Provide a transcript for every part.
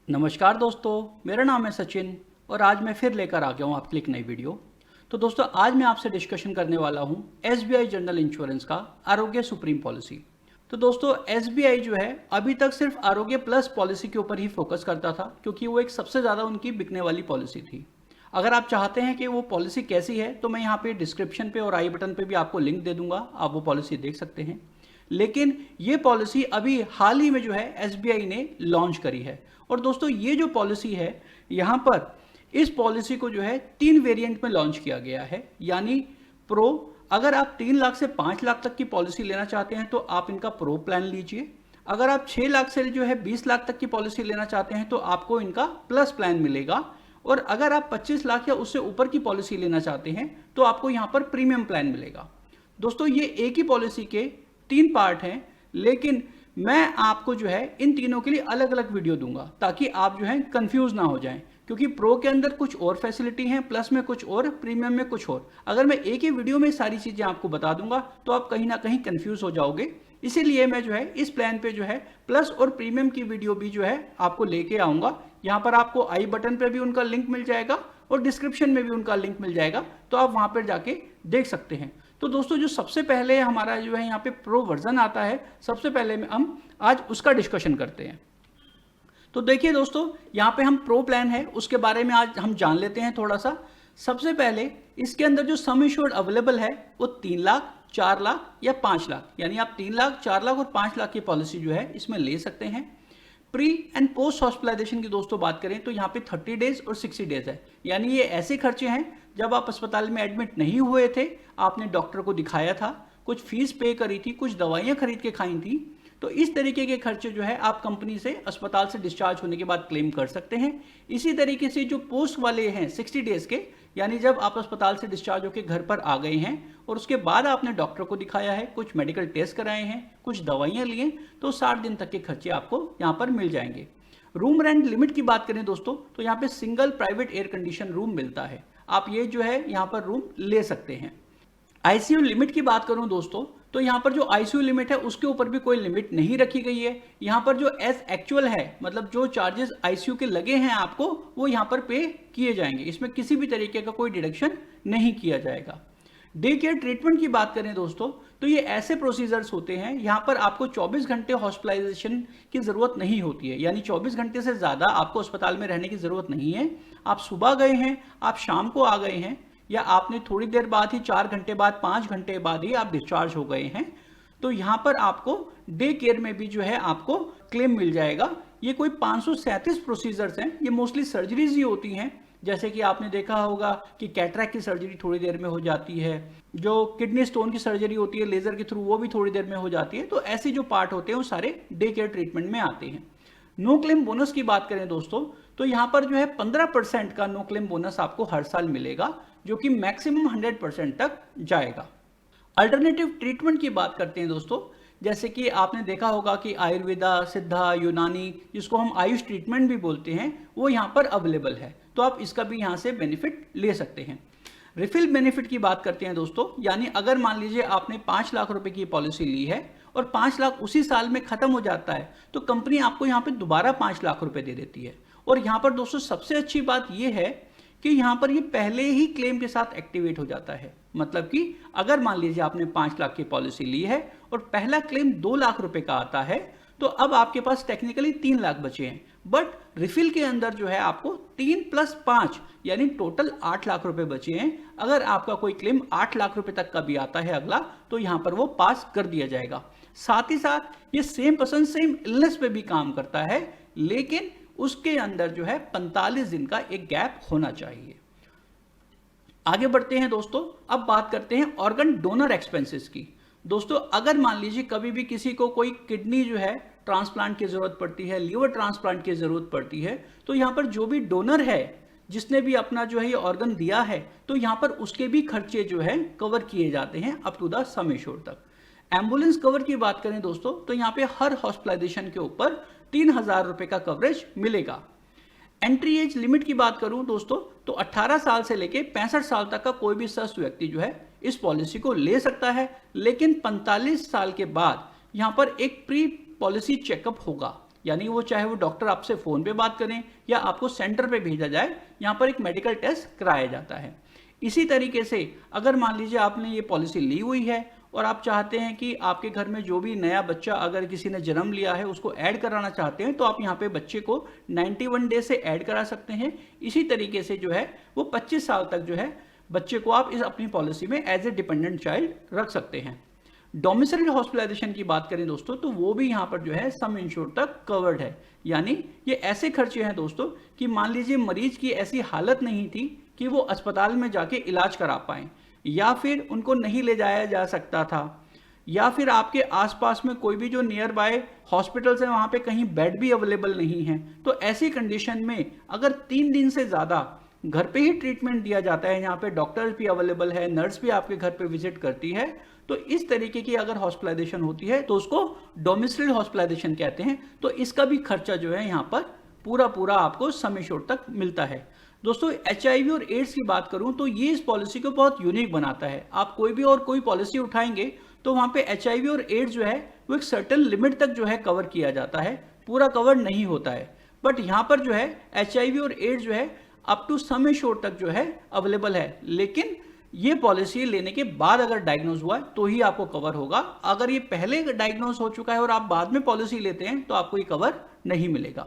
नमस्कार दोस्तों, मेरा नाम है सचिन और आज मैं फिर लेकर आ गया हूँ आपके लिए एक नई वीडियो। तो दोस्तों, आज मैं आपसे डिस्कशन करने वाला हूँ एसबीआई जनरल इंश्योरेंस का आरोग्य सुप्रीम पॉलिसी। तो दोस्तों, एसबीआई जो है अभी तक सिर्फ आरोग्य प्लस पॉलिसी के ऊपर ही फोकस करता था, क्योंकि वो एक सबसे ज़्यादा उनकी बिकने वाली पॉलिसी थी। अगर आप चाहते हैं कि वो पॉलिसी कैसी है तो मैं यहाँ पे डिस्क्रिप्शन पे और आई बटन पे भी आपको लिंक दे दूंगा, आप वो पॉलिसी देख सकते हैं। लेकिन ये पॉलिसी अभी हाल ही में जो है एसबीआई ने लॉन्च करी है। और दोस्तों, ये जो पॉलिसी है यहाँ पर इस पॉलिसी को जो है 3 वेरिएंट में लॉन्च किया गया है, यानी प्रो। अगर आप 3 लाख से 5 लाख तक की पॉलिसी लेना चाहते हैं तो आप इनका प्रो प्लान लीजिए। अगर आप 6 लाख से जो है 20 लाख तक की पॉलिसी लेना चाहते हैं तो आपको इनका प्लस प्लान मिलेगा। और अगर आप 25 लाख या उससे ऊपर की पॉलिसी लेना चाहते हैं तो आपको यहाँ पर प्रीमियम प्लान मिलेगा। दोस्तों, ये एक ही पॉलिसी के 3 पार्ट हैं, लेकिन मैं आपको जो है इन तीनों के लिए अलग अलग वीडियो दूंगा ताकि आप जो है कंफ्यूज ना हो जाएं, क्योंकि प्रो के अंदर कुछ और फैसिलिटी हैं, प्लस में कुछ और, प्रीमियम में कुछ और। अगर मैं एक ही वीडियो में सारी चीजें आपको बता दूंगा तो आप कहीं ना कहीं कंफ्यूज हो जाओगे। इसीलिए मैं जो है इस प्लान पे जो है प्लस और प्रीमियम की वीडियो भी जो है आपको लेके आऊंगा। यहाँ पर आपको आई बटन पे भी उनका लिंक मिल जाएगा और डिस्क्रिप्शन में भी उनका लिंक मिल जाएगा, तो आप वहां पर जाके देख सकते हैं। तो दोस्तों, जो सबसे पहले हमारा जो है यहाँ पे प्रो वर्जन आता है, सबसे पहले हम आज उसका डिस्कशन करते हैं। तो देखिए दोस्तों, यहाँ पे हम प्रो प्लान है उसके बारे में आज हम जान लेते हैं थोड़ा सा। सबसे पहले इसके अंदर जो सम इंश्योर्ड अवेलेबल है वो 3 लाख, 4 लाख या 5 लाख, यानी आप 3 लाख, 4 लाख और 5 लाख की पॉलिसी जो है इसमें ले सकते हैं। प्री एंड पोस्ट हॉस्पिटलाइजेशन की दोस्तों बात करें तो यहाँ पे 30 डेज और 60 डेज है, यानी ये ऐसे खर्चे हैं जब आप अस्पताल में एडमिट नहीं हुए थे, आपने डॉक्टर को दिखाया था, कुछ फीस पे करी थी, कुछ दवाइयाँ खरीद के खाई थी, तो इस तरीके के खर्चे जो है आप कंपनी से अस्पताल से डिस्चार्ज होने के बाद क्लेम कर सकते हैं। इसी तरीके से जो पोस्ट वाले हैं 60 डेज के, यानी जब आप अस्पताल से डिस्चार्ज होकर घर पर आ गए हैं और उसके बाद आपने डॉक्टर को दिखाया है, कुछ मेडिकल टेस्ट कराए हैं, कुछ दवाइयाँ लिए, तो 60 दिन तक के खर्चे आपको यहाँ पर मिल जाएंगे। रूम रेंट लिमिट की बात करें दोस्तों तो यहाँ पे single private air condition room मिलता है, आप ये जो है यहाँ पर रूम ले सकते हैं। आईसीयू लिमिट की बात करूं दोस्तों तो यहाँ पर जो आईसीयू लिमिट है उसके ऊपर भी कोई लिमिट नहीं रखी गई है। यहाँ पर जो एज एक्चुअल है, मतलब जो चार्जेस आईसीयू के लगे हैं आपको, वो यहाँ पर पे किए जाएंगे, इसमें किसी भी तरीके का कोई डिडक्शन नहीं किया जाएगा। डे केयर ट्रीटमेंट की बात करें दोस्तों तो ये ऐसे प्रोसीजर्स होते हैं यहाँ पर आपको 24 घंटे हॉस्पिटलाइजेशन की जरूरत नहीं होती है, यानी 24 घंटे से ज्यादा आपको अस्पताल में रहने की जरूरत नहीं है। आप सुबह गए हैं, आप शाम को आ गए हैं, या आपने थोड़ी देर बाद ही 4 घंटे बाद, 5 घंटे बाद ही आप डिस्चार्ज हो गए हैं, तो यहाँ पर आपको डे केयर में भी जो है आपको क्लेम मिल जाएगा। ये कोई 537 प्रोसीजर्स हैं, ये मोस्टली सर्जरीज ही होती हैं। जैसे कि आपने देखा होगा कि कैटरैक्ट की सर्जरी थोड़ी देर में हो जाती है, जो किडनी स्टोन की सर्जरी होती है लेजर के थ्रू, वो भी थोड़ी देर में हो जाती है। तो ऐसे जो पार्ट होते हैं वो सारे डे केयर ट्रीटमेंट में आते हैं। नो क्लेम बोनस की बात करें दोस्तों तो यहाँ पर जो है 15% का नो क्लेम बोनस आपको हर साल मिलेगा, जो कि मैक्सिमम 100% तक जाएगा। अल्टरनेटिव ट्रीटमेंट की बात करते हैं दोस्तों, जैसे कि आपने देखा होगा कि आयुर्वेदा, सिद्धा, यूनानी, जिसको हम आयुष ट्रीटमेंट भी बोलते हैं, वो यहाँ पर अवेलेबल है, तो आप इसका भी यहाँ से बेनिफिट ले सकते हैं। रिफिल बेनिफिट की बात करते हैं दोस्तों, यानी अगर मान लीजिए आपने 5 लाख रुपए की पॉलिसी ली है और 5 लाख उसी साल में खत्म हो जाता है, तो कंपनी आपको यहाँ पे दोबारा 5 लाख रुपए दे देती है। और यहाँ पर दोस्तों सबसे अच्छी बात यह है कि यहाँ पर ये पहले ही क्लेम के साथ एक्टिवेट हो जाता है। मतलब कि अगर मान लीजिए आपने 5 लाख की पॉलिसी ली है और पहला क्लेम 2 लाख रुपए का आता है, तो अब आपके पास टेक्निकली 3 लाख बचे हैं, बट रिफिल के अंदर जो है आपको 3 + 5 यानी टोटल 8 लाख रुपए बचे हैं। अगर आपका कोई क्लेम 8 लाख रुपए तक का भी आता है अगला, तो यहाँ पर वो पास कर दिया जाएगा। साथ ही साथ ये सेम पर्सन सेम इलनेस पे भी काम करता है, लेकिन उसके अंदर जो है 45 दिन का एक गैप होना चाहिए। आगे बढ़ते हैं दोस्तों, अब बात करते हैं ऑर्गन डोनर एक्सपेंसेस की। दोस्तों, अगर मान लीजिए कभी भी किसी को कोई किडनी जो है ट्रांसप्लांट की जरूरत पड़ती है, लीवर ट्रांसप्लांट की जरूरत पड़ती है, तो यहाँ पर जो भी डोनर है, जिसने भी अपना जो है ये ऑर्गन दिया है, तो यहाँ पर उसके भी खर्चे जो है कवर किए जाते हैं up to the sum assured तक। एम्बुलेंस कवर की बात करें दोस्तों तो यहाँ पे हर हॉस्पिटलाइजेशन के ऊपर 3000 रुपए का कवरेज मिलेगा। एंट्री एज लिमिट की बात करूं दोस्तों तो 18 साल से लेके 65 साल तक का कोई भी स्वस्थ व्यक्ति जो है इस पॉलिसी को ले सकता है, लेकिन 45 साल के बाद यहां पर एक प्री पॉलिसी चेकअप होगा। यानी वो चाहे वो डॉक्टर आपसे फ़ोन पे बात करें या आपको सेंटर पे भेजा जाए, यहाँ पर एक मेडिकल टेस्ट कराया जाता है। इसी तरीके से अगर मान लीजिए आपने ये पॉलिसी ली हुई है और आप चाहते हैं कि आपके घर में जो भी नया बच्चा अगर किसी ने जन्म लिया है उसको ऐड कराना चाहते हैं, तो आप यहाँ पे बच्चे को 91 डे से ऐड करा सकते हैं। इसी तरीके से जो है वो 25 साल तक जो है बच्चे को आप इस अपनी पॉलिसी में एज ए डिपेंडेंट चाइल्ड रख सकते हैं। डोमिसाइल हॉस्पिटलाइजेशन की बात करें दोस्तों, तो वो भी यहाँ पर जो है सम इंश्योर्ड तक कवर्ड है। यानी ये ऐसे खर्चे हैं दोस्तों कि मान लीजिए मरीज की ऐसी हालत नहीं थी कि वो अस्पताल में जाके इलाज करा पाएं, या फिर उनको नहीं ले जाया जा सकता था, या फिर आपके आसपास में कोई भी जो नियर बाय हॉस्पिटल्स है वहाँ पे कहीं बेड भी अवेलेबल नहीं है। तो ऐसी कंडीशन में अगर 3 दिन से ज़्यादा घर पे ही ट्रीटमेंट दिया जाता है, यहाँ पे डॉक्टर्स भी अवेलेबल है, नर्स भी आपके घर पे विजिट करती है, तो इस तरीके की अगर हॉस्पिटलाइजेशन होती है तो उसको डोमिसाइल हॉस्पिटलाइजेशन कहते हैं। तो इसका भी खर्चा जो है यहाँ पर पूरा पूरा आपको सम एश्योर्ड तक मिलता है। दोस्तों HIV और एड्स की बात करूं तो ये इस पॉलिसी को बहुत यूनिक बनाता है। आप कोई भी और कोई पॉलिसी उठाएंगे तो वहां पे HIV और एड्स जो है वो एक सर्टेन लिमिट तक जो है कवर किया जाता है, पूरा कवर नहीं होता है। बट यहाँ पर जो है HIV और एड्स जो है अप टू सम एश्योर्ड तक जो है अवेलेबल है, लेकिन ये पॉलिसी लेने के बाद अगर डायग्नोज हुआ तो ही आपको कवर होगा। अगर ये पहले डायग्नोज हो चुका है और आप बाद में पॉलिसी लेते हैं तो आपको ये कवर नहीं मिलेगा।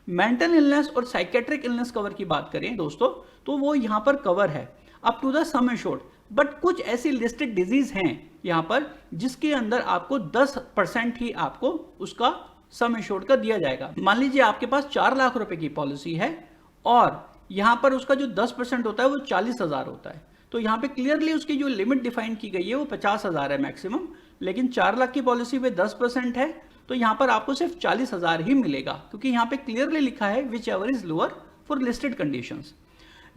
मेंटल इलनेस और साइकेट्रिक इलनेस कवर की बात करें दोस्तों, तो वो यहाँ पर कवर है up to the sum assured. But कुछ ऐसी लिस्टेड डिजीज हैं यहाँ पर जिसके अंदर आपको 10% ही आपको उसका सम एश्योर्ड का दिया जाएगा। मान लीजिए आपके पास 4 लाख रुपए की पॉलिसी है और यहाँ पर उसका जो 10% होता है वो 40,000 होता है। तो यहाँ पे क्लियरली उसकी जो लिमिट डिफाइन की गई है वो 50,000 है मैक्सिमम, लेकिन 4 लाख की पॉलिसी में 10% है तो यहाँ पर आपको सिर्फ 40,000 ही मिलेगा, क्योंकि यहाँ पे क्लियरली लिखा है which ever is lower for listed conditions.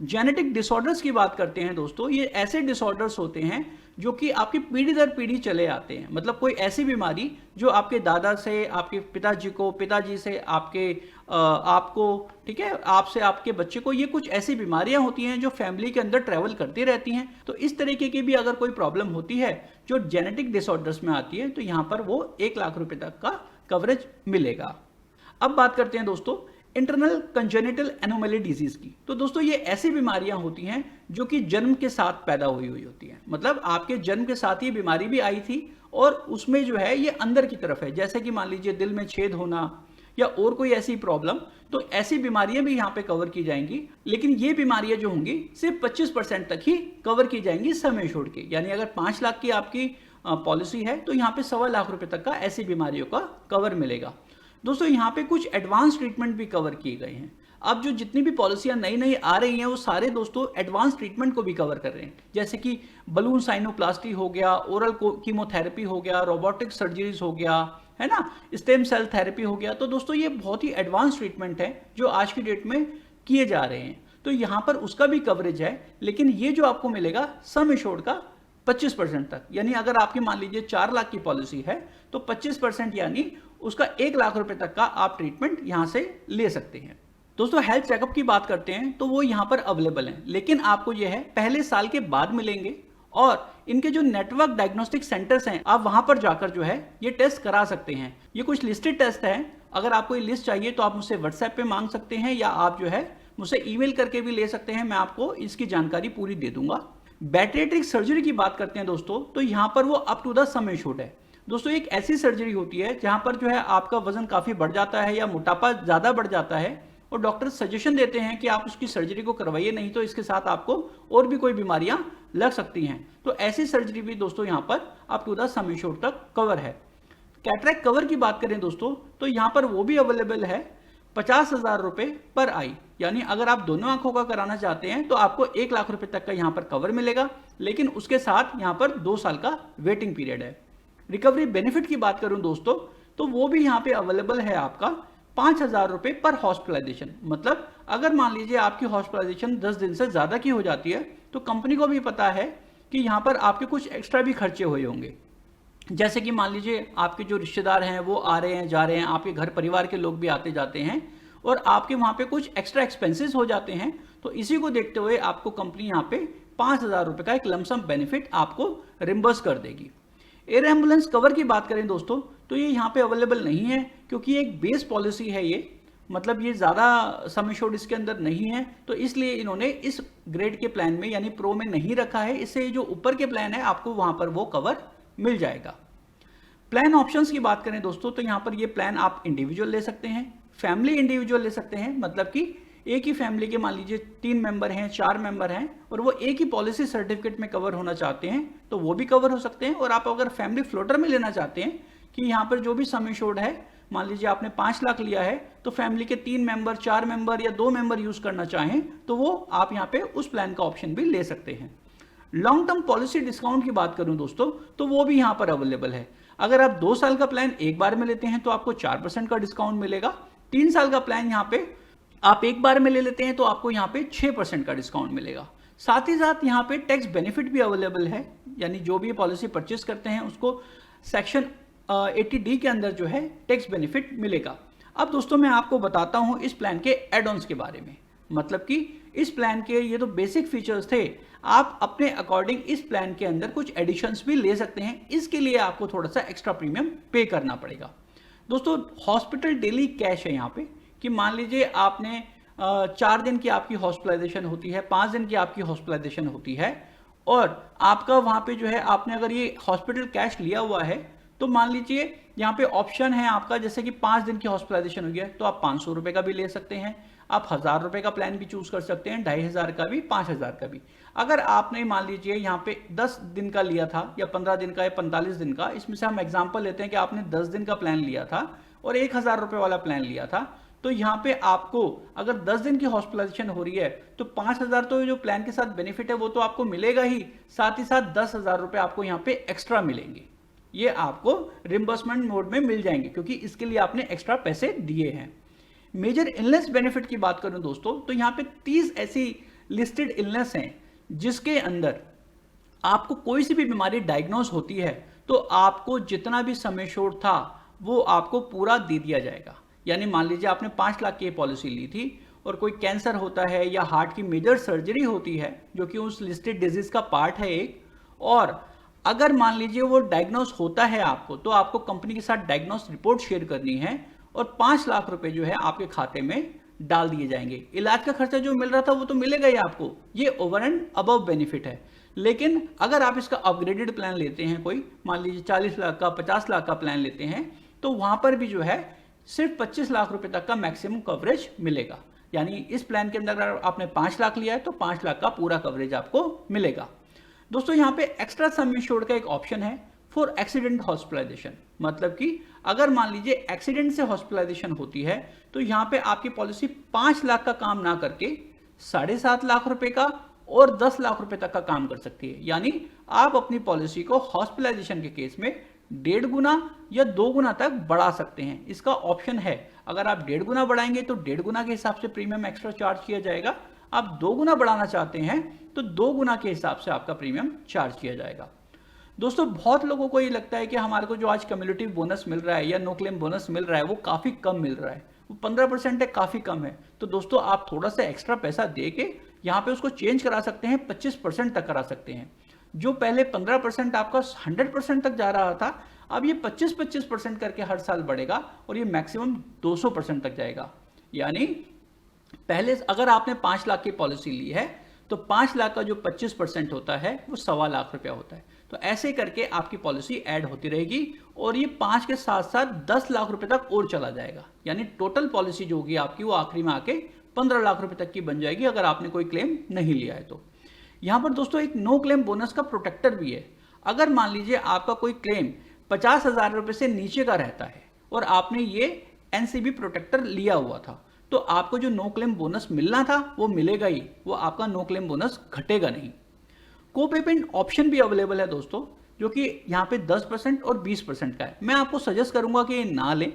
Genetic disorders की बात करते हैं दोस्तों, ये ऐसे डिसऑर्डर्स होते हैं जो कि आपकी पीढ़ी दर पीढ़ी चले आते हैं। मतलब कोई ऐसी बीमारी जो आपके दादा से आपके पिताजी को, पिताजी से आपके आपको, ठीक है, आपसे आपके बच्चे को, ये कुछ ऐसी बीमारियां होती हैं जो फैमिली के अंदर ट्रैवल करती रहती हैं। तो इस तरीके की भी अगर कोई प्रॉब्लम होती है जो जेनेटिक डिसऑर्डर्स में आती है तो यहाँ पर वो 1 लाख रुपए तक का कवरेज मिलेगा। अब बात करते हैं दोस्तों इंटरनल कंजेनिटल एनोमली डिजीज की। तो दोस्तों ये ऐसी बीमारियां होती हैं जो कि जन्म के साथ पैदा हुई होती हैं। मतलब आपके जन्म के साथ ये बीमारी भी आई थी और उसमें जो है ये अंदर की तरफ है, जैसे कि मान लीजिए दिल में छेद होना या और कोई ऐसी प्रॉब्लम, तो ऐसी बीमारियां भी यहाँ पे कवर की जाएंगी। लेकिन ये बीमारियां जो होंगी सिर्फ 25% तक ही कवर की जाएंगी सम एश्योर्ड के। यानी अगर 5 लाख की आपकी पॉलिसी है तो यहाँ पे 1.25 लाख रुपए तक का ऐसी बीमारियों का कवर मिलेगा। दोस्तों यहाँ पे कुछ एडवांस ट्रीटमेंट भी कवर किए गए हैं। अब जो जितनी भी पॉलिसियां नई नई आ रही हैं वो सारे दोस्तों एडवांस ट्रीटमेंट को भी कवर कर रहे हैं, जैसे कि बलून साइनोप्लास्टी हो गया, ओरल कीमोथेरेपी हो गया, रोबोटिक सर्जरीज हो गया, है ना, स्टेम सेल थेरेपी हो गया। तो दोस्तों ये बहुत ही एडवांस ट्रीटमेंट है जो आज की डेट में किए जा रहे हैं, तो यहाँ पर उसका भी कवरेज है। लेकिन ये जो आपको मिलेगा सम एश्योर्ड का 25% तक, यानी अगर आपकी मान लीजिए 4 लाख की पॉलिसी है तो 25% यानी उसका 1 लाख रुपए तक का आप ट्रीटमेंट यहां से ले सकते हैं। दोस्तों हेल्थ चेकअप की बात करते हैं तो वो यहां पर अवेलेबल है, लेकिन आपको ये है पहले साल के बाद मिलेंगे और इनके जो नेटवर्क डायग्नोस्टिक सेंटर्स हैं आप वहां पर जाकर जो है ये टेस्ट करा सकते हैं। ये कुछ लिस्टेड टेस्ट हैं, अगर आपको ये लिस्ट चाहिए तो आप मुझसे व्हाट्सएप पे मांग सकते हैं या आप जो है मुझसे ईमेल करके भी ले सकते हैं, मैं आपको इसकी जानकारी पूरी दे दूंगा। बैरिएट्रिक सर्जरी की बात करते हैं दोस्तों, तो यहां पर वो up to the sum assured है। दोस्तों एक ऐसी सर्जरी होती है जहां पर जो है आपका वजन काफी बढ़ जाता है या मोटापा ज्यादा बढ़ जाता है और डॉक्टर सजेशन देते हैं कि आप उसकी सर्जरी को करवाइए, नहीं तो इसके साथ आपको और भी कोई बीमारियां लग सकती हैं। तो ऐसी सर्जरी भी दोस्तों यहां पर up to the sum assured तक कवर है। कैटरैक्ट कवर की बात करें दोस्तों तो यहां पर वो भी अवेलेबल है 50,000 रुपए पर आई, यानी अगर आप दोनों आंखों का कराना चाहते हैं तो आपको 1 लाख रुपए तक का यहां पर कवर मिलेगा, लेकिन उसके साथ यहां पर 2 साल का वेटिंग पीरियड है। रिकवरी बेनिफिट की बात करूं दोस्तों तो वो भी यहां पे अवेलेबल है आपका 5,000 रुपए पर हॉस्पिटलाइजेशन। मतलब अगर मान लीजिए आपकी हॉस्पिटलाइजेशन 10 दिन से ज्यादा की हो जाती है तो कंपनी को भी पता है कि यहां पर आपके कुछ एक्स्ट्रा भी खर्चे हुए होंगे, जैसे कि मान लीजिए आपके जो रिश्तेदार हैं वो आ रहे हैं जा रहे हैं, आपके घर परिवार के लोग भी आते जाते हैं और आपके वहां पे कुछ एक्स्ट्रा एक्सपेंसेस हो जाते हैं। तो इसी को देखते हुए आपको कंपनी यहाँ पे 5,000 रुपए का एक लमसम बेनिफिट आपको रिम्बर्स कर देगी। एयर एम्बुलेंस कवर की बात करें दोस्तों तो ये यहाँ पे अवेलेबल नहीं है, क्योंकि एक बेस पॉलिसी है ये, मतलब ये ज़्यादा सम एश्योर्ड इसके अंदर नहीं है, तो इसलिए इन्होंने इस ग्रेड के प्लान में यानी प्रो में नहीं रखा है। इससे जो ऊपर के प्लान है आपको वहाँ पर वो कवर मिल जाएगा। प्लान ऑप्शंस की बात करें दोस्तों, तो यहाँ पर ये प्लान आप इंडिविजुअल ले सकते हैं, फैमिली इंडिविजुअल ले सकते हैं, मतलब कि एक ही फैमिली के मान लीजिए 3 मेंबर हैं, 4 मेंबर हैं और वो एक ही पॉलिसी सर्टिफिकेट में कवर होना चाहते हैं तो वो भी कवर हो सकते हैं। और आप अगर फैमिली फ्लोटर में लेना चाहते हैं कि यहाँ पर जो भी सम एश्योर्ड है, मान लीजिए आपने 5 लाख लिया है तो फैमिली के 3 मेंबर, 4 मेंबर या 2 मेंबर यूज करना चाहें तो वो आप यहाँ पे उस प्लान का ऑप्शन भी ले सकते हैं। लॉन्ग टर्म पॉलिसी डिस्काउंट की बात करूं दोस्तों, तो वो भी यहाँ पर अवेलेबल है। अगर आप 2 साल का प्लान एक बार में लेते हैं तो आपको 4% का डिस्काउंट मिलेगा। 3 साल का प्लान यहाँ पे आप एक बार में ले लेते हैं तो आपको यहाँ पे 6% का डिस्काउंट मिलेगा। साथ ही साथ यहाँ पे टैक्स बेनिफिट भी अवेलेबल है, यानी जो भी पॉलिसी परचेस करते हैं उसको सेक्शन 80D के अंदर जो है टैक्स बेनिफिट मिलेगा। अब दोस्तों मैं आपको बताता हूँ इस प्लान के एड ऑन्स के बारे में, मतलब कि इस प्लान के ये तो बेसिक फीचर्स थे, आप अपने अकॉर्डिंग इस प्लान के अंदर कुछ एडिशंस भी ले सकते हैं। इसके लिए आपको थोड़ा सा एक्स्ट्रा प्रीमियम पे करना पड़ेगा। दोस्तों हॉस्पिटल डेली कैश है यहाँ पे, कि मान लीजिए आपने 4 दिन की आपकी हॉस्पिटलाइजेशन होती है, 5 दिन की आपकी हॉस्पिटलाइजेशन होती है और आपका वहाँ पे जो है आपने अगर ये हॉस्पिटल कैश लिया हुआ है तो मान लीजिए यहाँ पे ऑप्शन है आपका, जैसे कि 5 दिन की हॉस्पिटलाइजेशन हो गया तो आप 500 रुपये का भी ले सकते हैं, आप 1000 रुपये का प्लान भी चूज कर सकते हैं, 2500 का भी, 5000 का भी। अगर आपने मान लीजिए यहाँ पे 10 दिन का लिया था या 15 दिन का या 45 दिन का, इसमें से हम एग्जांपल लेते हैं कि आपने 10 दिन का प्लान लिया था और 1000 रुपये वाला प्लान लिया था, तो यहाँ पे आपको अगर 10 दिन की हॉस्पिटलाइजेशन हो रही है तो 5000 तो जो प्लान के साथ बेनिफिट है वो तो आपको मिलेगा ही, साथ ही साथ 10,000 रुपये आपको यहाँ पे एक्स्ट्रा मिलेंगे। ये आपको रिम्बर्समेंट मोड में मिल जाएंगे क्योंकि इसके लिए आपने एक्स्ट्रा पैसे दिए हैं। मेजर इलनेस बेनिफिट की बात करूं दोस्तों, तो यहाँ पे 30 ऐसी लिस्टेड इलनेस हैं जिसके अंदर आपको कोई सी भी बीमारी डायग्नोज होती है तो आपको जितना भी सम एश्योर्ड था वो आपको पूरा दे दिया जाएगा। यानी मान लीजिए आपने 5 लाख की पॉलिसी ली थी और कोई कैंसर होता है या हार्ट की मेजर सर्जरी होती है जो कि उस लिस्टेड डिजीज का पार्ट है एक, और अगर मान लीजिए वो डायग्नोस होता है आपको तो आपको कंपनी के साथ डायग्नोस रिपोर्ट शेयर करनी है और 5 लाख रुपए जो है आपके खाते में डाल दिए जाएंगे। इलाज का खर्चा जो मिल रहा था वो तो मिलेगा ही आपको, ये ओवर एंड अबव बेनिफिट है। लेकिन अगर आप इसका अपग्रेडेड प्लान लेते हैं, कोई मान लीजिए 40 लाख का, 50 लाख का प्लान लेते हैं, तो वहां पर भी जो है सिर्फ 25 लाख रुपए तक का मैक्सिमम कवरेज मिलेगा। यानी इस प्लान के अंदर अगर आपने 5 लाख लिया है तो 5 लाख का पूरा कवरेज आपको मिलेगा। दोस्तों यहाँ पे एक्स्ट्रा सम एश्योर्ड का एक ऑप्शन है फॉर एक्सीडेंट हॉस्पिटलाइजेशन, मतलब कि अगर मान लीजिए एक्सीडेंट से हॉस्पिटलाइजेशन होती है तो यहाँ पे आपकी पॉलिसी 5 लाख का काम ना करके 7.5 लाख रुपए का और 10 लाख रुपए तक का काम कर सकती है। यानी आप अपनी पॉलिसी को हॉस्पिटलाइजेशन के केस में 1.5 गुना या 2 गुना तक बढ़ा सकते हैं। इसका ऑप्शन है, अगर आप 1.5 गुना बढ़ाएंगे तो 1.5 गुना के हिसाब से प्रीमियम एक्स्ट्रा चार्ज किया जाएगा, आप 2 गुना बढ़ाना चाहते हैं तो 2 गुना के हिसाब से आपका प्रीमियम चार्ज किया जाएगा। दोस्तों बहुत लोगों को ये लगता है कि हमारे को जो आज कम्युनिटी बोनस मिल रहा है या नो क्लेम बोनस मिल रहा है वो काफ़ी कम मिल रहा है, वो 15% है, काफ़ी कम है। तो दोस्तों आप थोड़ा सा एक्स्ट्रा पैसा दे के यहाँ पे उसको चेंज करा सकते हैं, 25% तक करा सकते हैं। जो पहले 15% आपका 100% तक जा रहा था, अब ये 25% करके हर साल बढ़ेगा और ये मैक्सिमम 200% तक जाएगा। यानी पहले अगर आपने 5 लाख की पॉलिसी ली है तो 5 लाख का जो 25% होता है वो 1.25 लाख रुपया होता है। तो ऐसे करके आपकी पॉलिसी ऐड होती रहेगी और ये 5 के साथ साथ 10 लाख रुपए तक और चला जाएगा। यानी टोटल पॉलिसी जो होगी आपकी वो आखिरी में आके 15 लाख रुपए तक की बन जाएगी अगर आपने कोई क्लेम नहीं लिया है तो। यहाँ पर दोस्तों एक नो क्लेम बोनस का प्रोटेक्टर भी है। अगर मान लीजिए आपका कोई क्लेम 50,000 रुपए से नीचे का रहता है और आपने ये एनसीबी प्रोटेक्टर लिया हुआ था तो आपको जो नो क्लेम बोनस मिलना था वो मिलेगा ही, वो आपका नो क्लेम बोनस घटेगा नहीं। को-पेमेंट ऑप्शन भी अवेलेबल है दोस्तों, जो कि यहाँ पे 10% और 20% का है। मैं आपको सजेस्ट करूंगा कि ये ना लें,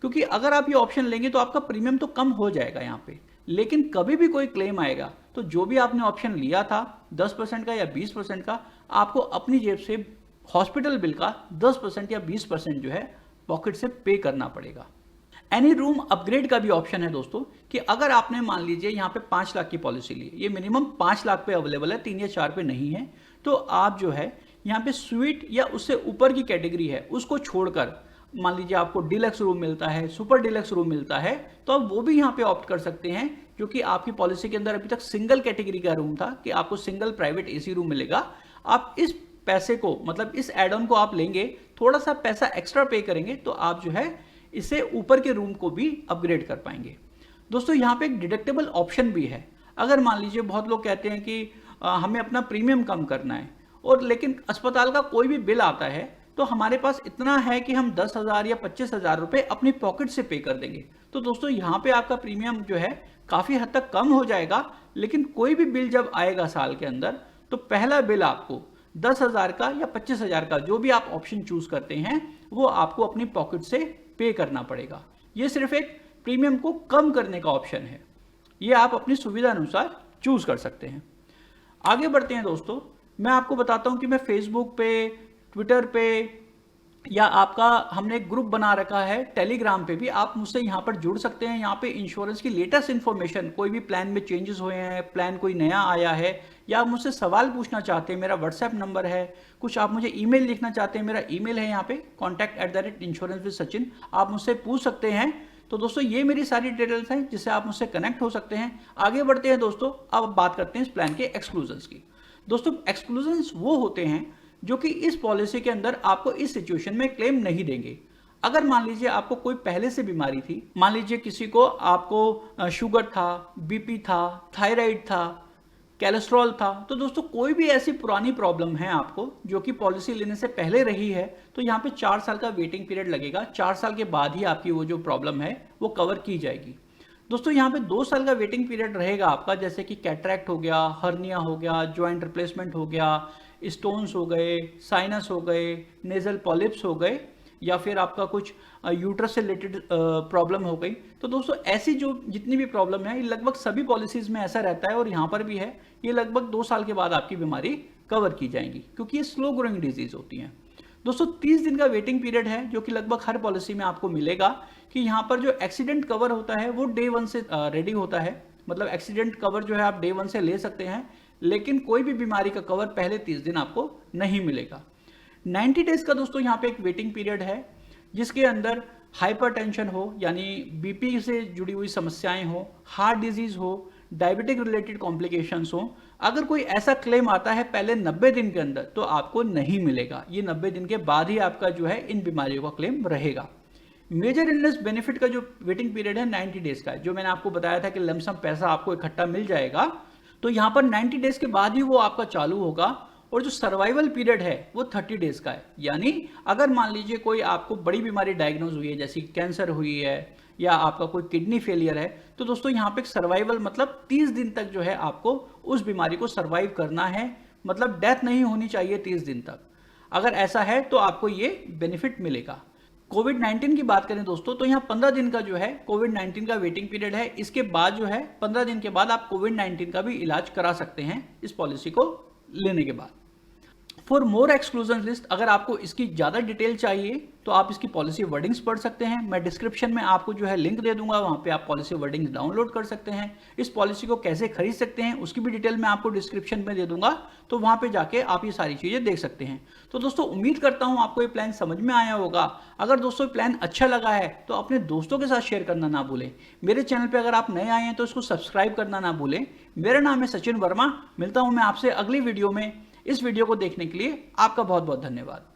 क्योंकि अगर आप ये ऑप्शन लेंगे तो आपका प्रीमियम तो कम हो जाएगा यहाँ पे, लेकिन कभी भी कोई क्लेम आएगा तो जो भी आपने ऑप्शन लिया था 10% का या 20% का, आपको अपनी जेब से हॉस्पिटल बिल का 10% या 20% जो है पॉकेट से पे करना पड़ेगा। एनी रूम अपग्रेड का भी ऑप्शन है दोस्तों, कि अगर आपने मान लीजिए यहाँ पे 5 लाख की पॉलिसी ली, ये मिनिमम 5 लाख पे अवेलेबल है, 3 या 4 पे नहीं है, तो आप जो है यहाँ पे स्वीट या उससे ऊपर की कैटेगरी है उसको छोड़कर मान लीजिए आपको डिलक्स रूम मिलता है, सुपर डिलक्स रूम मिलता है, तो आप वो भी यहाँ पे ऑप्ट कर सकते हैं, क्योंकि आपकी पॉलिसी के अंदर अभी तक सिंगल कैटेगरी का रूम था कि आपको सिंगल प्राइवेट एसी रूम मिलेगा। आप इस पैसे को, मतलब इस एड ऑन को आप लेंगे, थोड़ा सा पैसा एक्स्ट्रा पे करेंगे तो आप जो है इसे ऊपर के रूम को भी अपग्रेड कर पाएंगे। दोस्तों यहाँ पे एक डिडक्टेबल ऑप्शन भी है। अगर मान लीजिए बहुत लोग कहते हैं कि हमें अपना प्रीमियम कम करना है, और लेकिन अस्पताल का कोई भी बिल आता है तो हमारे पास इतना है कि हम 10,000 या 25,000 रुपए अपनी पॉकेट से पे कर देंगे, तो दोस्तों यहाँ पे आपका प्रीमियम जो है काफी हद तक कम हो जाएगा। लेकिन कोई भी बिल जब आएगा साल के अंदर, तो पहला बिल आपको 10,000 का या 25,000 का, जो भी आप ऑप्शन चूज करते हैं, वो आपको अपनी पॉकेट से पे करना पड़ेगा। ये सिर्फ एक प्रीमियम को कम करने का ऑप्शन है, ये आप अपनी सुविधा अनुसार चूज कर सकते हैं। आगे बढ़ते हैं दोस्तों, मैं आपको बताता हूं कि मैं फेसबुक पे, ट्विटर पे, या आपका हमने एक ग्रुप बना रखा है टेलीग्राम पे भी, आप मुझसे यहाँ पर जुड़ सकते हैं। यहाँ पे इंश्योरेंस की लेटेस्ट इन्फॉर्मेशन, कोई भी प्लान में चेंजेस हुए हैं, प्लान कोई नया आया है, या आप मुझसे सवाल पूछना चाहते हैं, मेरा व्हाट्सएप नंबर है, कुछ आप मुझे ईमेल लिखना चाहते हैं, मेरा ईमेल है यहाँ पे contact@insurance-with-sachin, आप मुझसे पूछ सकते हैं। तो दोस्तों ये मेरी सारी डिटेल्स हैं जिससे आप मुझसे कनेक्ट हो सकते हैं। आगे बढ़ते हैं दोस्तों, अब बात करते हैं इस प्लान के एक्सक्लूजन्स की। दोस्तों एक्सक्लूजन्स वो होते हैं जो कि इस पॉलिसी के अंदर आपको इस सिचुएशन में क्लेम नहीं देंगे। अगर मान लीजिए आपको कोई पहले से बीमारी थी, मान लीजिए किसी को आपको शुगर था, बीपी था, थायराइड था, कोलेस्ट्रॉल था, तो दोस्तों कोई भी ऐसी पुरानी प्रॉब्लम है आपको जो कि पॉलिसी लेने से पहले रही है, तो यहाँ पे 4 साल का वेटिंग पीरियड लगेगा। 4 साल के बाद ही आपकी वो जो प्रॉब्लम है वो कवर की जाएगी। दोस्तों यहाँ पे 2 साल का वेटिंग पीरियड रहेगा आपका, जैसे कि कैटरैक्ट हो गया, हर्निया हो गया, जॉइंट रिप्लेसमेंट हो गया, स्टोन्स हो गए, साइनस हो गए, नेजल पॉलिप्स हो गए, या फिर आपका कुछ यूट्रस से रिलेटेड प्रॉब्लम हो गई। तो दोस्तों ऐसी जो जितनी भी प्रॉब्लम है, ये लगभग सभी पॉलिसीज में ऐसा रहता है, और यहाँ पर भी है, ये लगभग 2 साल के बाद आपकी बीमारी कवर की जाएंगी, क्योंकि ये स्लो ग्रोइंग डिजीज होती हैं। दोस्तों 30 दिन का वेटिंग पीरियड है, जो कि लगभग हर पॉलिसी में आपको मिलेगा, कि यहाँ पर जो एक्सीडेंट कवर होता है वो डे 1 से रेडी होता है। मतलब एक्सीडेंट कवर जो है आप डे 1 से ले सकते हैं, लेकिन कोई भी बीमारी का कवर पहले 30 दिन आपको नहीं मिलेगा। 90 डेज का दोस्तों यहाँ पे एक वेटिंग पीरियड है, जिसके अंदर हाइपरटेंशन हो, यानी बीपी से जुड़ी हुई समस्याएं हो, हार्ट डिजीज हो, डायबिटिक रिलेटेड कॉम्प्लिकेशंस हो, अगर कोई ऐसा क्लेम आता है पहले 90 दिन के अंदर, तो आपको नहीं मिलेगा। ये 90 दिन के बाद ही आपका जो है इन बीमारियों का क्लेम रहेगा। मेजर इलनेस बेनिफिट का जो वेटिंग पीरियड है 90 डेज का है, जो मैंने आपको बताया था कि लमसम पैसा आपको इकट्ठा मिल जाएगा, तो यहाँ पर 90 डेज के बाद ही वो आपका चालू होगा। और जो सर्वाइवल पीरियड है वो 30 डेज का है, यानी अगर मान लीजिए कोई आपको बड़ी बीमारी डायग्नोज हुई है, जैसे कैंसर हुई है, या आपका कोई किडनी फेलियर है, तो दोस्तों यहाँ पे सर्वाइवल मतलब 30 दिन तक जो है आपको उस बीमारी को सर्वाइव करना है, मतलब डेथ नहीं होनी चाहिए 30 दिन तक। अगर ऐसा है तो आपको ये बेनिफिट मिलेगा। कोविड-19 की बात करें दोस्तों, तो यहाँ 15 दिन का जो है कोविड-19 का वेटिंग पीरियड है। इसके बाद जो है 15 दिन के बाद आप कोविड-19 का भी इलाज करा सकते हैं इस पॉलिसी को लेने के बाद। फॉर मोर एक्सक्लूजन लिस्ट, अगर आपको इसकी ज़्यादा डिटेल चाहिए तो आप इसकी पॉलिसी वर्डिंग्स पढ़ सकते हैं। मैं डिस्क्रिप्शन में आपको जो है लिंक दे दूंगा, वहाँ पे आप पॉलिसी वर्डिंग्स डाउनलोड कर सकते हैं। इस पॉलिसी को कैसे खरीद सकते हैं उसकी भी डिटेल मैं आपको डिस्क्रिप्शन में दे दूंगा, तो वहाँ पे जाके आप ये सारी चीज़ें देख सकते हैं। तो दोस्तों उम्मीद करता हूँ आपको ये प्लान समझ में आया होगा। अगर दोस्तों प्लान अच्छा लगा है तो अपने दोस्तों के साथ शेयर करना ना भूलें। मेरे चैनल पर अगर आप नए आए हैं तो इसको सब्सक्राइब करना ना भूलें। मेरा नाम है सचिन वर्मा, मिलता हूँ मैं आपसे अगली वीडियो में। इस वीडियो को देखने के लिए आपका बहुत बहुत धन्यवाद।